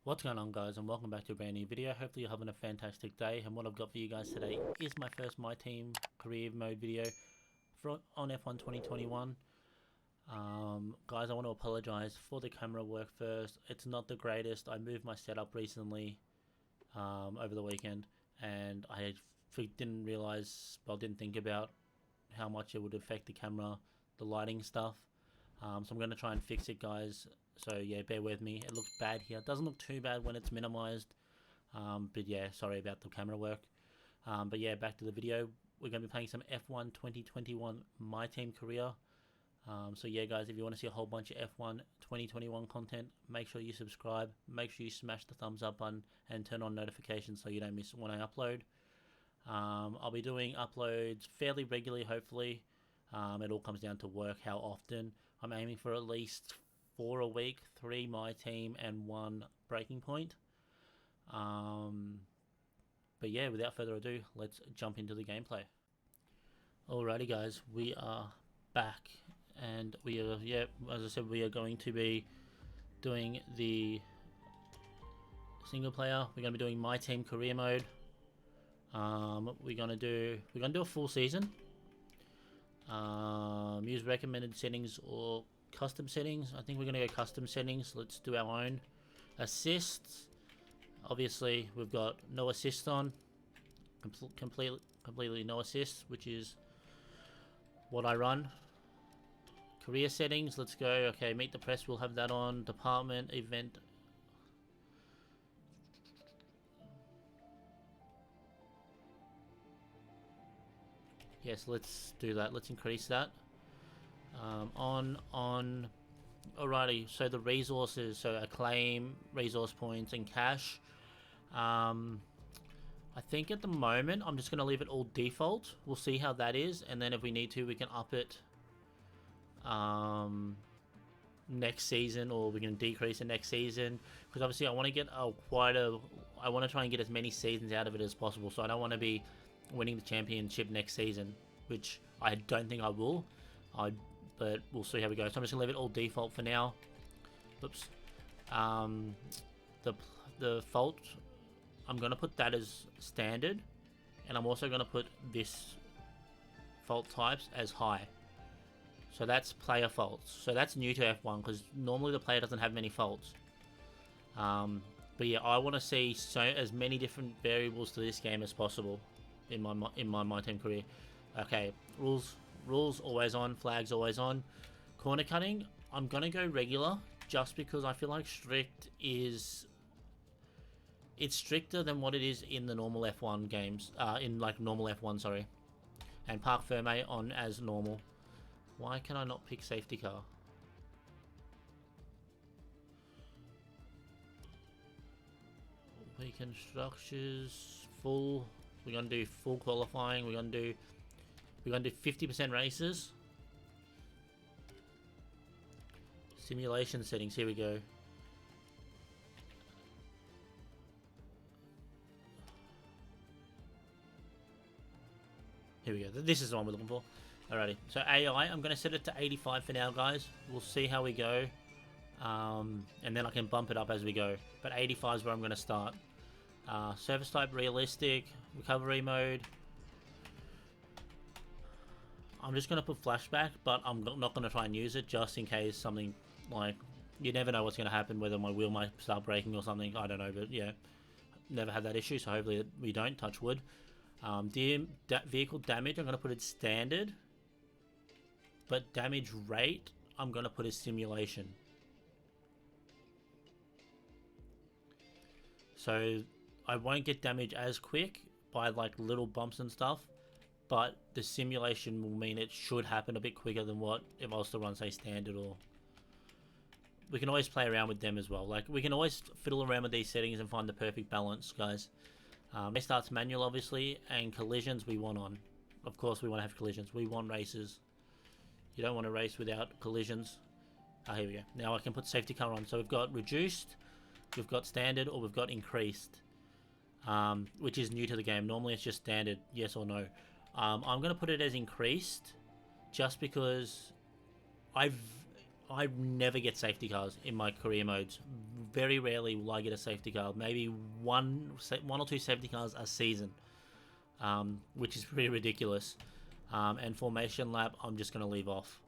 What's going on, guys, and welcome back to a brand new video. Hopefully you're having a fantastic day, and what I've got for you guys today is my first My Team career mode video on F1 2021. Guys, I want to apologize for the camera work first. It's not the greatest. I moved my setup recently over the weekend, and I didn't think about how much it would affect the camera, the lighting stuff. So I'm going to try and fix it, guys. So yeah, bear with me. It looks bad here. It doesn't look too bad when it's minimized. But yeah, sorry about the camera work. But yeah, back to the video. We're going to be playing some F1 2021 My Team Career. So yeah, guys, if you want to see a whole bunch of F1 2021 content, make sure you subscribe. Make sure you smash the thumbs up button and turn on notifications so you don't miss when I upload. I'll be doing uploads fairly regularly, hopefully. It all comes down to work, how often. I'm aiming for at least 4 a week, 3 My Team and 1 Breaking Point. But yeah, without further ado, let's jump into the gameplay. Alrighty, guys, we are back, and we are, yeah, as I said, we are going to be doing the single player. We're going to be doing My Team career mode. We're gonna do a full season. Use recommended settings or custom settings. I think we're gonna go custom settings. Let's do our own. Assists, obviously we've got no assist on, completely no assists, which is what I run. Career settings, let's go. Okay, meet the press, we'll have that on. Department, event. Yes, let's do that. Let's increase that. Alrighty, so the resources, so acclaim, resource points, and cash. I think at the moment I'm just going to leave it all default. We'll see how that is, and then if we need to, we can up it next season, or we can decrease it next season. Because obviously I want to get I want to try and get as many seasons out of it as possible. So I don't want to be winning the championship next season, which I don't think I will. But we'll see how we go. So I'm just gonna leave it all default for now. Oops. The fault, I'm gonna put that as standard, and I'm also gonna put this fault types as high. So that's player faults. So that's new to F1 because normally the player doesn't have many faults. But yeah, I want to see as many different variables to this game as possible in my team career. Okay, rules always on, flags always on. Corner cutting, I'm gonna go regular just because I feel like it's stricter than what it is in the normal F1 games, in like normal F1, sorry. And park ferme on as normal. Why can I not pick safety car? Weekend structures, full. We're gonna do full qualifying. We're gonna do 50% races. Simulation settings. Here we go. Here we go. This is the one we're looking for. Alrighty. So AI, I'm gonna set it to 85 for now, guys. We'll see how we go, and then I can bump it up as we go. But 85 is where I'm gonna start. Service type realistic. Recovery mode. I'm just going to put flashback, but I'm not going to try and use it just in case something, like, you never know what's going to happen, whether my wheel might start breaking or something, I don't know, but yeah, never had that issue, so hopefully we don't, touch wood. Vehicle damage, I'm going to put it standard, but damage rate, I'm going to put as simulation. So I won't get damage as quick by like little bumps and stuff, but the simulation will mean it should happen a bit quicker than what if I was to run, say, standard. Or we can always play around with them as well. Like, we can always fiddle around with these settings and find the perfect balance, guys. Race starts manual, obviously, and collisions we want on. Of course, we want to have collisions. We want races. You don't want to race without collisions. Here we go. Now I can put safety car on. So we've got reduced, we've got standard, or we've got increased, which is new to the game. Normally it's just standard, yes or no. I'm going to put it as increased just because I never get safety cars in my career modes. very rarely will I get a safety car. Maybe one or two safety cars a season, which is pretty ridiculous. And formation lap, I'm just going to leave off.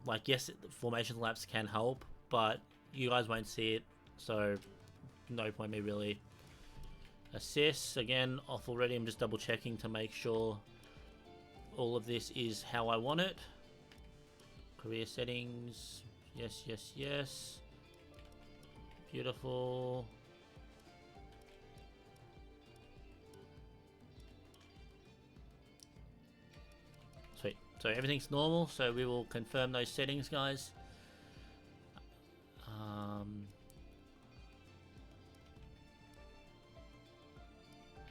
Like, yes, formation laps can help, but you guys won't see it, so no point me really. Assists, again, off already. I'm just double checking to make sure all of this is how I want it. Career settings, yes, yes, yes. Beautiful. Sweet. So everything's normal, so we will confirm those settings, guys.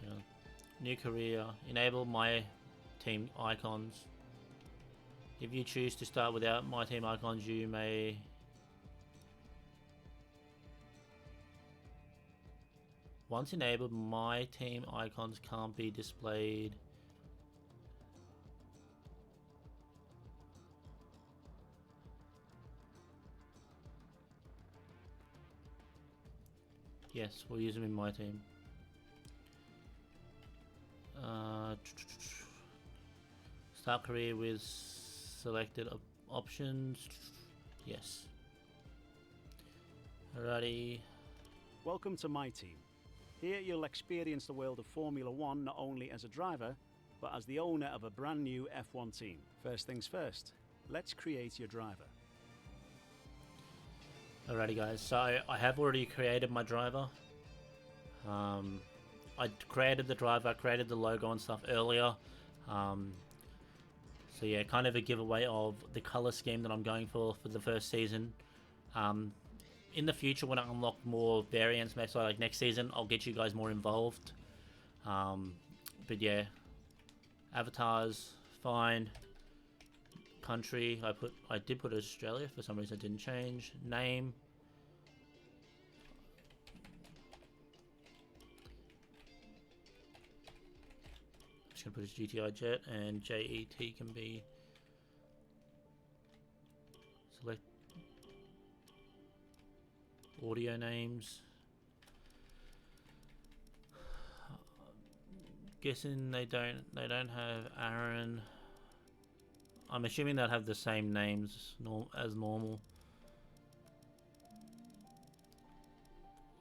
Yeah. New career. Enable my team icons. If you choose to start without my team icons, you may... Once enabled, my team icons can't be displayed. Yes, we'll use them in my team. Start career with selected options. Yes. Alrighty. Welcome to my team. Here you'll experience the world of Formula One not only as a driver, but as the owner of a brand new F1 team. First things first, let's create your driver. Alrighty guys, so I have already created my driver. I created the driver, I created the logo and stuff earlier. So yeah, kind of a giveaway of the color scheme that I'm going for the first season. In the future, when I unlock more variants, maybe like next season, I'll get you guys more involved. But yeah, avatars, fine. Country, I did put Australia, for some reason it didn't change. Name. Just gonna put his GTIJET, and JET can be select audio names. Guessing they don't have Aaron. I'm assuming they'll have the same names as normal.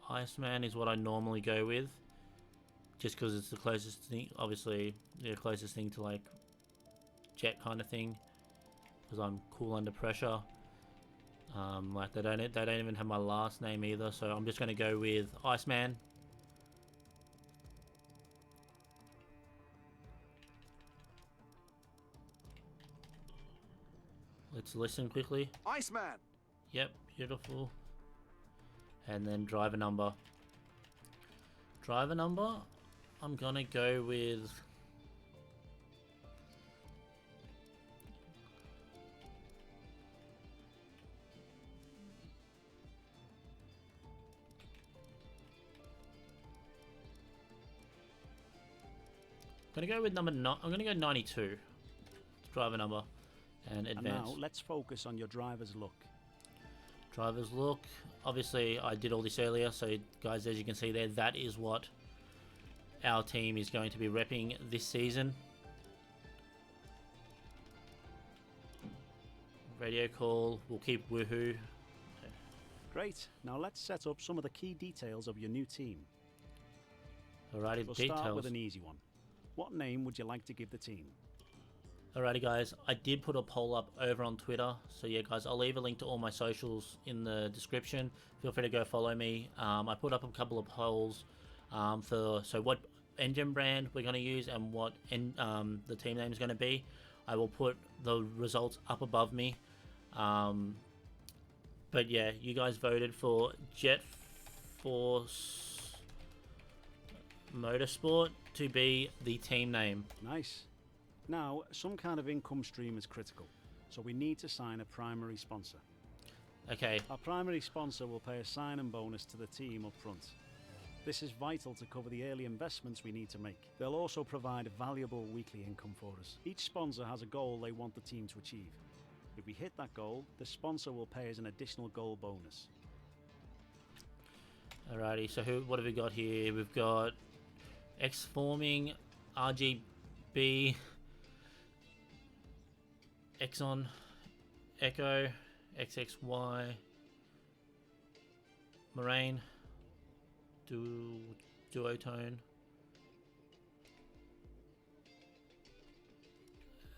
Iceman is what I normally go with, just because it's the closest thing, obviously the closest thing to like Jet kind of thing, because I'm cool under pressure. Like they don't even have my last name either, so I'm just gonna go with Iceman. Let's listen quickly. Iceman. Yep, beautiful. And then driver number. Driver number, I'm gonna go with number 9. I'm gonna go 92. Driver number. And advanced. And now let's focus on your driver's look. Driver's look. Obviously, I did all this earlier, so guys, as you can see there, that is what our team is going to be repping this season. Radio call. We'll keep woohoo. Great. Now let's set up some of the key details of your new team. Alrighty, We'll details. start with an easy one. What name would you like to give the team? Alrighty guys, I did put a poll up over on Twitter, so yeah guys, I'll leave a link to all my socials in the description. Feel free to go follow me. I put up a couple of polls for what engine brand we're going to use and what the team name is going to be. I will put the results up above me. But yeah, you guys voted for Jet Force Motorsport to be the team name. Nice. Now, some kind of income stream is critical, so we need to sign a primary sponsor. Okay. Our primary sponsor will pay a sign-in bonus to the team up front. This is vital to cover the early investments we need to make. They'll also provide a valuable weekly income for us. Each sponsor has a goal they want the team to achieve. If we hit that goal, the sponsor will pay us an additional goal bonus. Alrighty, so what have we got here? We've got X-Forming, RGB, Exxon, Echo, XXY, Moraine, Duotone.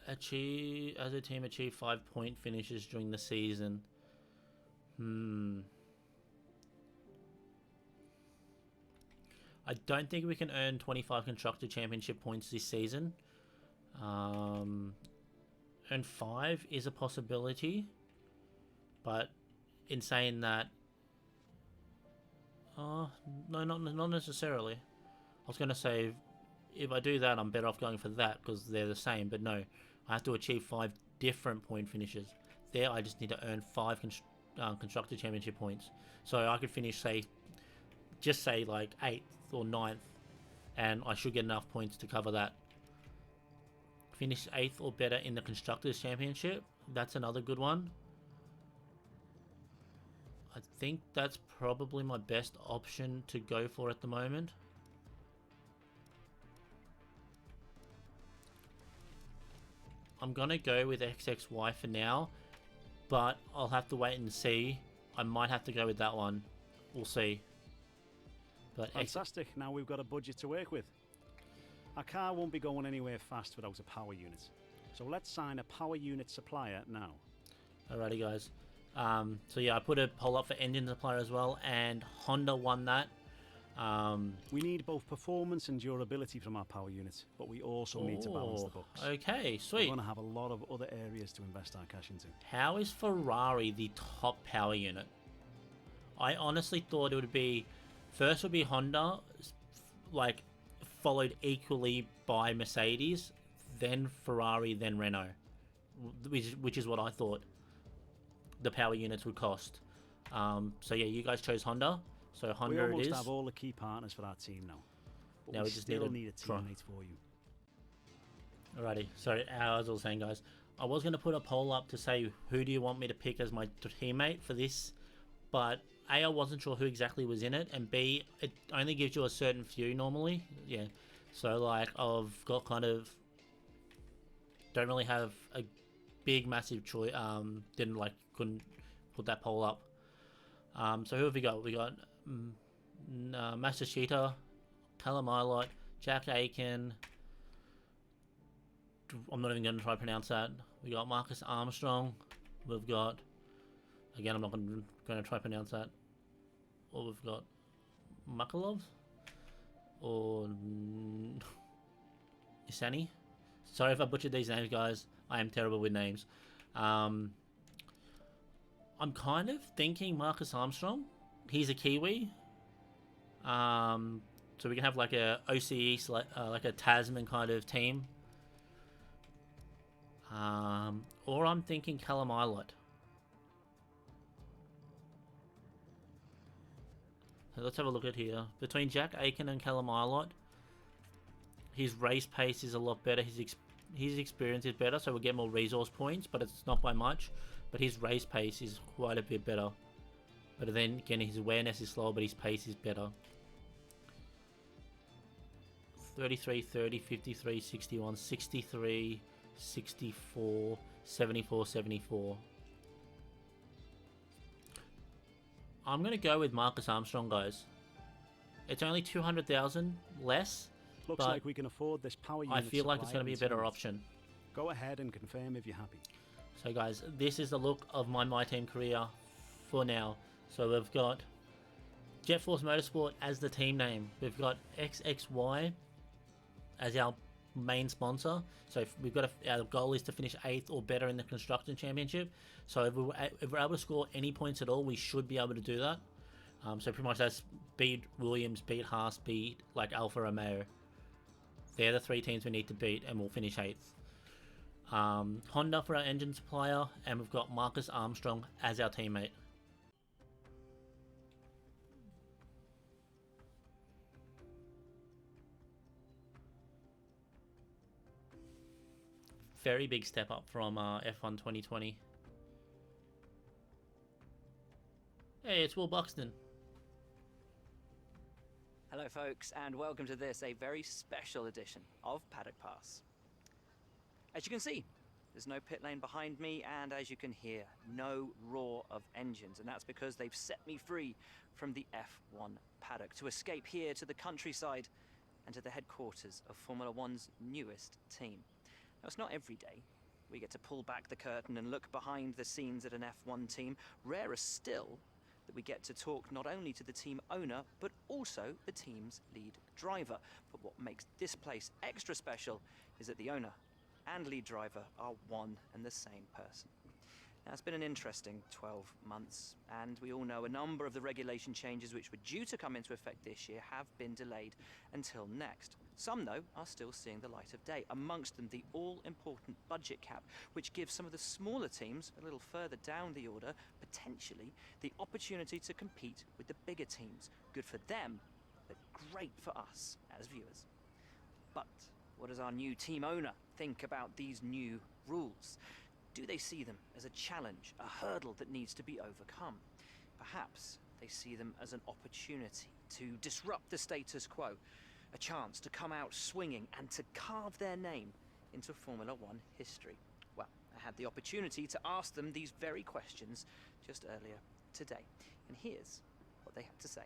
As a team, achieve 5-point finishes during the season. I don't think we can earn 25 Constructor Championship points this season. Earn 5 is a possibility, but in saying that, no, not necessarily. I was going to say, if I do that, I'm better off going for that because they're the same, but no, I have to achieve 5 different point finishes. There, I just need to earn 5 Constructor Championship points. So I could finish, just say like 8th or 9th, and I should get enough points to cover that. Finish 8th or better in the Constructors Championship. That's another good one. I think that's probably my best option to go for at the moment. I'm gonna go with XXY for now, but I'll have to wait and see. I might have to go with that one. We'll see. But fantastic. Now we've got a budget to work with. Our car won't be going anywhere fast without a power unit. So let's sign a power unit supplier now. Alrighty, guys. So yeah, I put a poll up for engine supplier as well, and Honda won that. We need both performance and durability from our power units, but we also need to balance the books. Okay, sweet. We're going to have a lot of other areas to invest our cash into. How is Ferrari the top power unit? I honestly thought it would be, first would be Honda, like followed equally by Mercedes, then Ferrari, then Renault, which is what I thought the power units would cost. So yeah, you guys chose Honda. So Honda it is. We almost have all the key partners for our team now. But now we just still need a teammate for you. Alrighty, so as I was saying, guys, I was going to put a poll up to say who do you want me to pick as my teammate for this, but A, I wasn't sure who exactly was in it, and B, it only gives you a certain few normally. Yeah, so like I've got don't really have a big massive choice. Couldn't put that poll up. So who have we got? We got Masashita, Callum Ilott, Jack Aiken. I'm not even going to try to pronounce that. We got Marcus Armstrong. We've got, again, I'm not going to try to pronounce that. Or we've got Makalov or Isani. Sorry if I butchered these names, guys. I am terrible with names. I'm kind of thinking Marcus Armstrong. He's a Kiwi. So we can have like a OCE, like a Tasman kind of team. Or I'm thinking Callum Ilott. So let's have a look at here. Between Jack Aiken and Callum Ilott, his race pace is a lot better. His experience is better, so we'll get more resource points, but it's not by much. But his race pace is quite a bit better. But then again, his awareness is slower, but his pace is better. 33, 30, 53, 61, 63, 64, 74, 74. I'm going to go with Marcus Armstrong, guys. It's only 200,000 less. Looks like we can afford this power unit. I feel like it's going to be a better option. Go ahead and confirm if you're happy. So guys, this is the look of my team career for now. So we've got Jet Force Motorsport as the team name. We've got XXY as our main sponsor. So if our goal is to finish 8th or better in the Construction Championship. So if we're able to score any points at all, we should be able to do that. So pretty much that's beat Williams, beat Haas, beat like Alfa Romeo. They're the 3 teams we need to beat, and we'll finish 8th. Honda for our engine supplier, and we've got Marcus Armstrong as our teammate. Very big step up from F1 2020. Hey, it's Will Buxton. Hello folks, and welcome to this, a very special edition of Paddock Pass. As you can see, there's no pit lane behind me, and as you can hear, no roar of engines, and that's because they've set me free from the F1 paddock to escape here to the countryside and to the headquarters of Formula One's newest team. Now, it's not every day we get to pull back the curtain and look behind the scenes at an F1 team. Rarer still that we get to talk not only to the team owner, but also the team's lead driver. But what makes this place extra special is that the owner and lead driver are one and the same person. Now, it's been an interesting 12 months, and we all know a number of the regulation changes which were due to come into effect this year have been delayed until next. Some, though, are still seeing the light of day, amongst them the all-important budget cap, which gives some of the smaller teams a little further down the order, potentially, the opportunity to compete with the bigger teams. Good for them, but great for us as viewers. But what does our new team owner think about these new rules? Do they see them as a challenge, a hurdle that needs to be overcome? Perhaps they see them as an opportunity to disrupt the status quo, a chance to come out swinging and to carve their name into Formula One history. Well, I had the opportunity to ask them these very questions just earlier today, and here's what they had to say.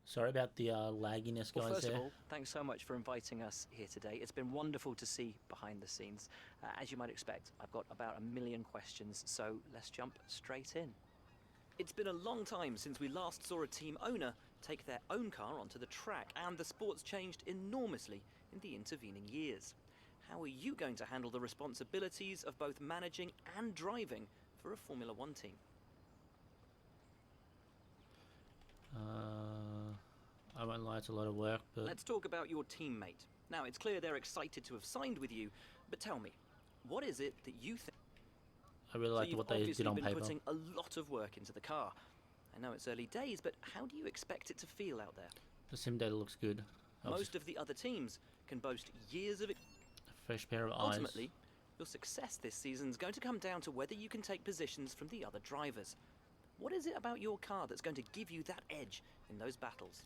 Sorry about the lagginess, guys. Well, first there. of all, thanks so much for inviting us here today. It's been wonderful to see behind the scenes. As you might expect, I've got about 1 million questions, so let's jump straight in. It's been a long time since we last saw a team owner take their own car onto the track, and the sport's changed enormously in the intervening years. How are you going to handle the responsibilities of both managing and driving for a Formula One team? I won't lie, it's a lot of work, but... Let's talk about your teammate. Now, it's clear they're excited to have signed with you, but tell me, what is it that you think? I really liked what they did on paper. You've obviously been putting a lot of work into the car. I know it's early days, but how do you expect it to feel out there? The sim data looks good. Most of the other teams can boast years of it. A fresh pair of eyes. Ultimately, your success this season is going to come down to whether you can take positions from the other drivers. What is it about your car that's going to give you that edge in those battles?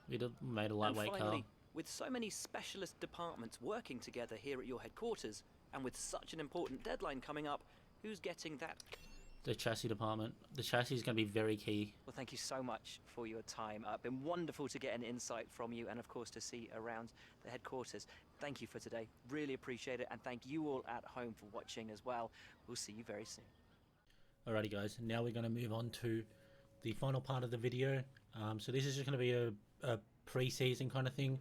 We made a lightweight and finally, car. with so many specialist departments working together here at your headquarters, and with such an important deadline coming up, who's getting that? The chassis department. The chassis is going to be very key. Well, thank you so much for your time. It's been wonderful to get an insight from you, and of course to see around the headquarters. Thank you for today. Really appreciate it, and thank you all at home for watching as well. We'll see you very soon. Alrighty guys, now we're going to move on to the final part of the video. So this is just going to be a pre-season kind of thing.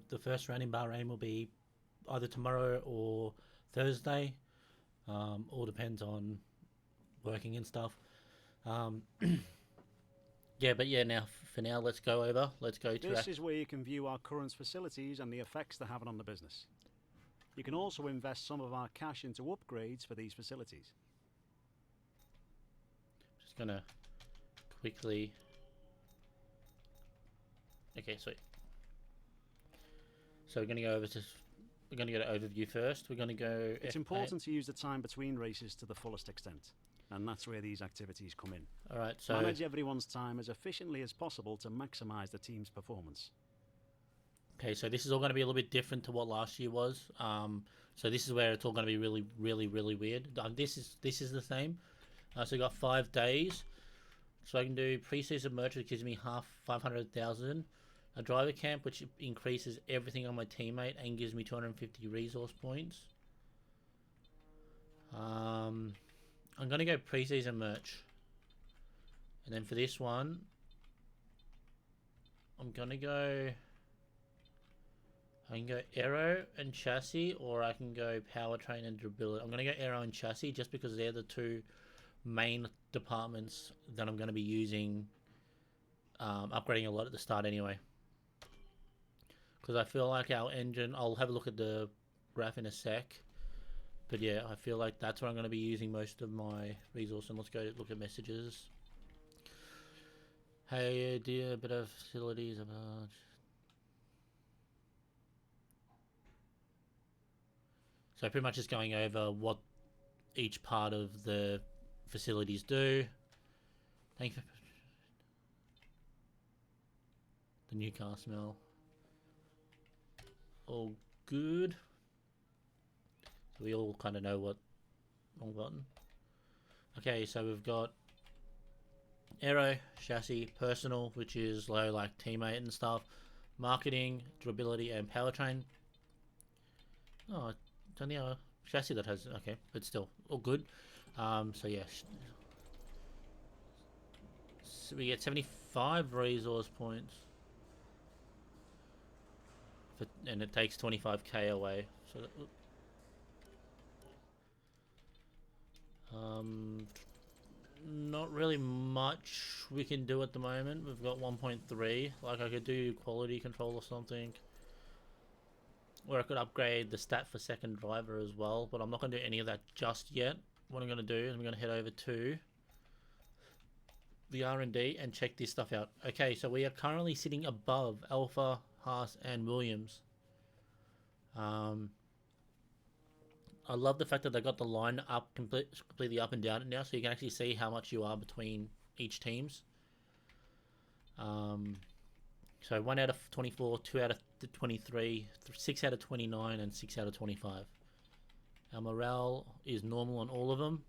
The first round in Bahrain will be either tomorrow or Thursday. All depends on working and stuff. Yeah, but yeah, now for now, let's go to This is where you can view our current facilities and the effects they're having on the business. You can also invest some of our cash into upgrades for these facilities. Just gonna quickly. Okay, sweet. So we're gonna go to overview first. We're gonna go. It's important to use the time between races to the fullest extent, and that's where these activities come in. All right, so manage everyone's time as efficiently as possible to maximise the team's performance. Okay, so this is all going to be a little bit different to what last year was. So this is where it's all going to be really, really, really weird. This is the same. So I got 5 days. So I can do pre-season merch, which gives me 500,000. A driver camp, which increases everything on my teammate and gives me 250 resource points. I'm going to go pre-season merch. And then for this one, I'm going to go... I can go aero and chassis, or I can go powertrain and durability. I'm going to go aero and chassis just because they're the two main departments that I'm going to be using, upgrading a lot at the start anyway. Because I feel like our engine, I'll have a look at the graph in a sec. But yeah, I feel like that's where I'm going to be using most of my resource. And let's go look at messages. Hey, dear, a bit of facilities about... So pretty much just going over what each part of the facilities do. Thank you. The new car smell. All good. So we all kind of know what. Wrong button. Okay, so we've got aero, chassis, personal, which is low like teammate and stuff, marketing, durability, and powertrain. Oh, it's only a chassis that has, okay, but still all good. So yeah, so we get 75 resource points, and it takes 25k away. So that, not really much we can do at the moment. We've got 1.3. Like I could do quality control or something, or I could upgrade the stat for second driver as well, but I'm not going to do any of that just yet. What I'm going to do is I'm going to head over to the R&D and check this stuff out. Okay, so we are currently sitting above Alpha, Haas, and Williams. I love the fact that they got the line up completely up and down now, so you can actually see how much you are between each teams. So 1 out of 24, 2 out of 23, 6 out of 29, and 6 out of 25. Our morale is normal on all of them.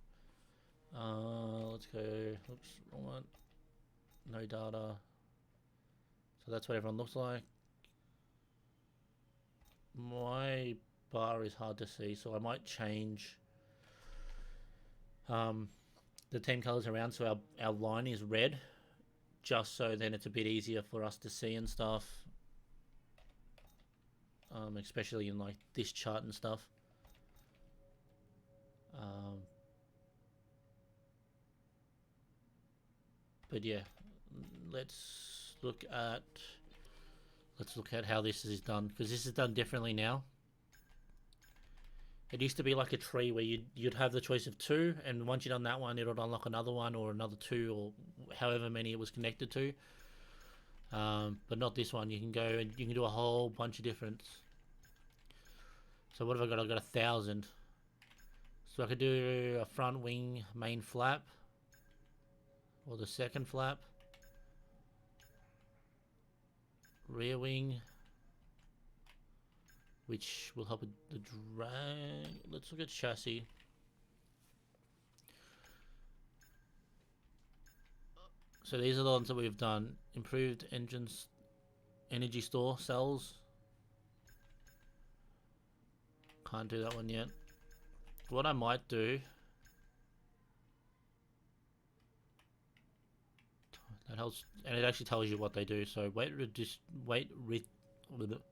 Let's go. Oops, wrong one. No data. So that's what everyone looks like. My bar is hard to see, so I might change the team colors around so our line is red, just so then it's a bit easier for us to see and stuff, especially in like this chart and stuff. But yeah, let's look at how this is done, because this is done differently now. It used to be like a tree where you'd have the choice of 2, and once you've done that one, it'll unlock another one or another 2, or however many it was connected to. But not this one. You can go and you can do a whole bunch of different. So what have I got? I've got 1,000. So I could do a front wing main flap, or the second flap, rear wing, which will help with the drag. Let's look at chassis. So these are the ones that we've done. Improved engines, energy store cells. Can't do that one yet. What I might do, that helps, and it actually tells you what they do. So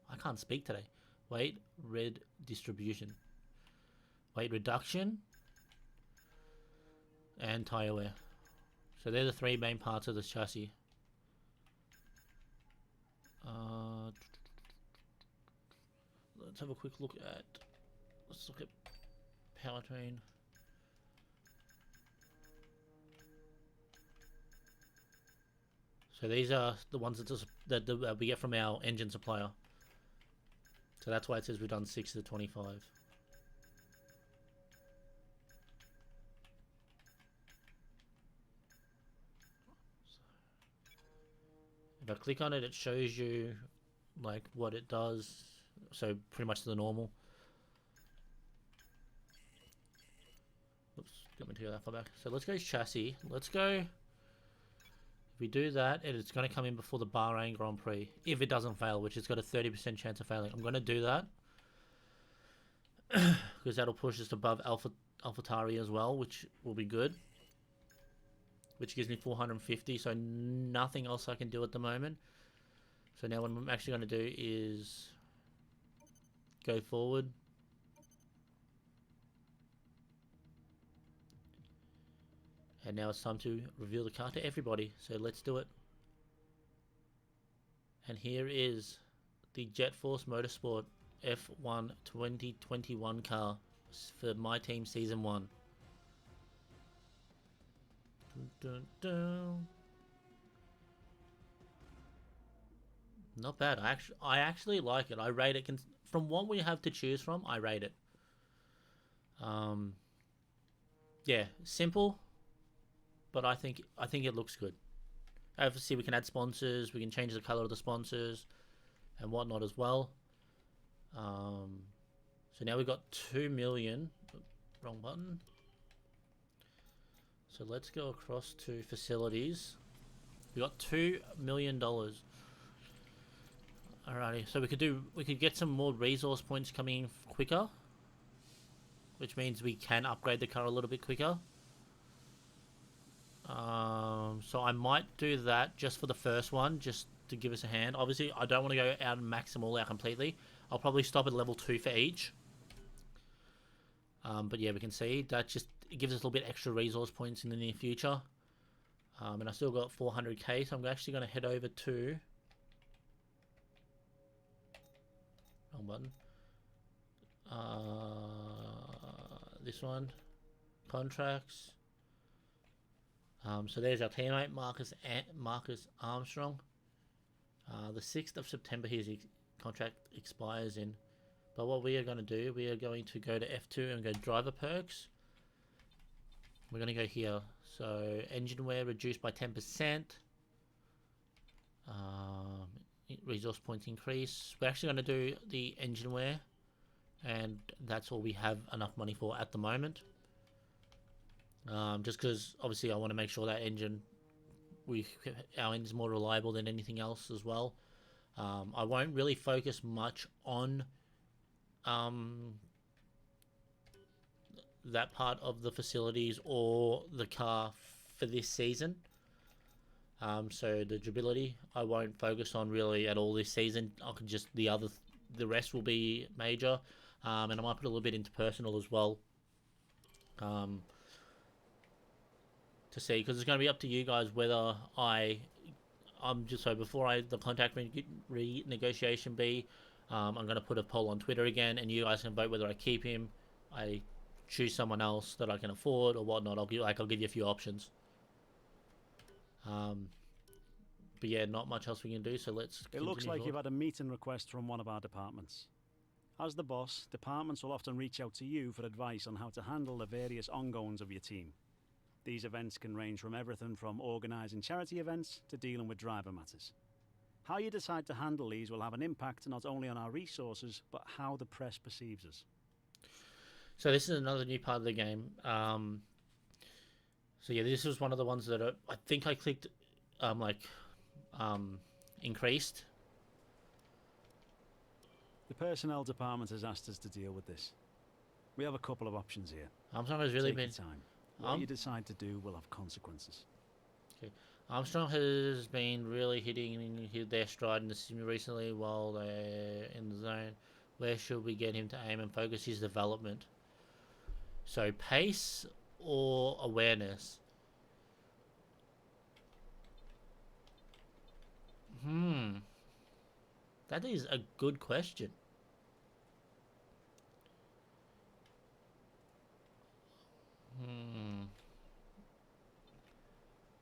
I can't speak today. Weight distribution, weight reduction, and tire wear. So they're the 3 main parts of this chassis. Let's have a quick look at. Let's look at powertrain. So these are the ones that we get from our engine supplier. So that's why it says we've done 6 to 25. If I click on it, it shows you like what it does. So pretty much the normal. Oops, got me to go that far back. So let's go chassis. Let's go. If we do that, it's going to come in before the Bahrain Grand Prix. If it doesn't fail, which it's got a 30% chance of failing. I'm going to do that. Because that'll push us above AlphaTauri as well, which will be good. Which gives me 450, so nothing else I can do at the moment. So now what I'm actually going to do is go forward. And now it's time to reveal the car to everybody. So let's do it. And here is the Jet Force Motorsport F1 2021 car for my team season 1. Dun, dun, dun. Not bad. I actually like it. I rate it from what we have to choose from. I rate it. Yeah, simple, but I think it looks good. Obviously, we can add sponsors. We can change the color of the sponsors and whatnot as well. So now we've got 2 million. Wrong button. So let's go across to facilities. We got $2 million. Alrighty, so we could get some more resource points coming in quicker, which means we can upgrade the car a little bit quicker. So I might do that just for the first one, just to give us a hand. Obviously, I don't want to go out and max them all out completely. I'll probably stop at level 2 for each. But yeah, we can see that just it gives us a little bit extra resource points in the near future. And I still got 400k, so I'm actually going to head over to... Wrong button. This one. Contracts. So there's our teammate, Marcus Armstrong. The 6th of September his contract expires in. But what we are going to do, we are going to go to F2 and go driver perks. We're going to go here. So engine wear reduced by 10%. Resource points increase. We're actually going to do the engine wear, and that's all we have enough money for at the moment. Just because obviously I want to make sure that our engine's more reliable than anything else as well. I won't really focus much on that part of the facilities or the car for this season. So the durability I won't focus on really at all this season. I can just the rest will be major, and I might put a little bit into personal as well. To see, because it's going to be up to you guys whether the contract renegotiation be, I'm going to put a poll on Twitter again, and you guys can vote whether I keep him, I choose someone else that I can afford or whatnot. I'll give you a few options. But yeah, not much else we can do, so let's It looks like you've had a meeting request from one of our departments. As the boss, departments will often reach out to you for advice on how to handle the various ongoings of your team. These events can range from everything from organising charity events to dealing with driver matters. How you decide to handle these will have an impact not only on our resources, but how the press perceives us. So this is another new part of the game. So yeah, this was one of the ones that I think I clicked, increased. The personnel department has asked us to deal with this. We have a couple of options here. Armstrong has really Take been... your time. What you decide to do will have consequences. Okay. Armstrong has been really hitting their stride in the sim recently while they're in the zone. Where should we get him to aim and focus his development? So pace or awareness? That is a good question.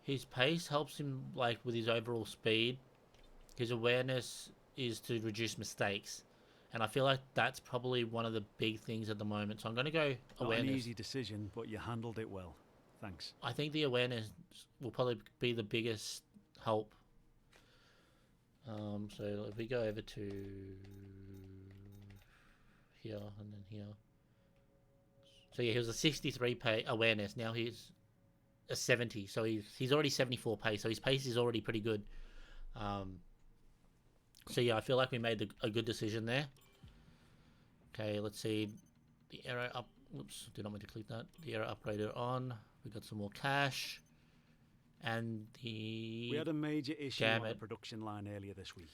His pace helps him with his overall speed. His awareness is to reduce mistakes, and I feel like that's probably one of the big things at the moment. So I'm going to go awareness. Not an easy decision, but you handled it well. Thanks. I think the awareness will probably be the biggest help. So if we go over to here and then here. So yeah, he was a 63 awareness. Now he's a 70. So he's already 74 pace. So his pace is already pretty good. So yeah, I feel like we made a good decision there. Okay, let's see. The aero up. Oops, did not mean to click that. The aero upgrader on. We got some more cash. And we had a major issue on the production line earlier this week.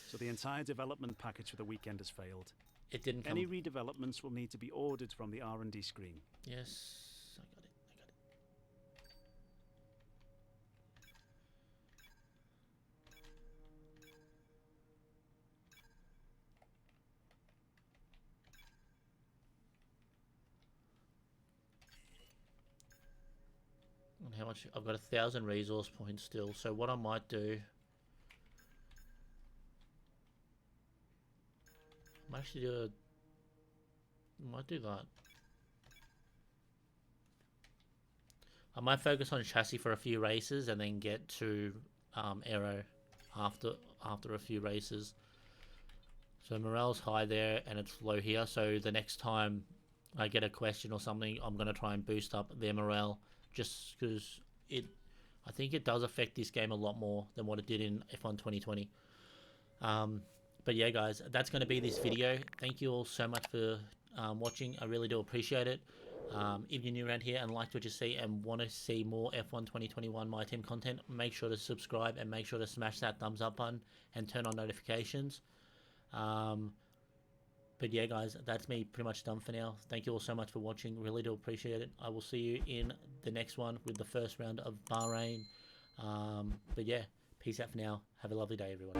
So the entire development package for the weekend has failed. It didn't come. Any redevelopments will need to be ordered from the R&D screen. Yes, I got it. And how much? I've got 1,000 resource points still. So what I might do, I might do that. I might focus on chassis for a few races and then get to aero after a few races. So morale's high there and it's low here. So the next time I get a question or something, I'm going to try and boost up their morale, just because I think it does affect this game a lot more than what it did in F1 2020. But yeah, guys, that's going to be this video. Thank you all so much for watching. I really do appreciate it. If you're new around here and liked what you see and want to see more F1 2021 My Team content, make sure to subscribe and make sure to smash that thumbs up button and turn on notifications. But yeah, guys, that's me pretty much done for now. Thank you all so much for watching. Really do appreciate it. I will see you in the next one with the first round of Bahrain. But yeah, peace out for now. Have a lovely day, everyone.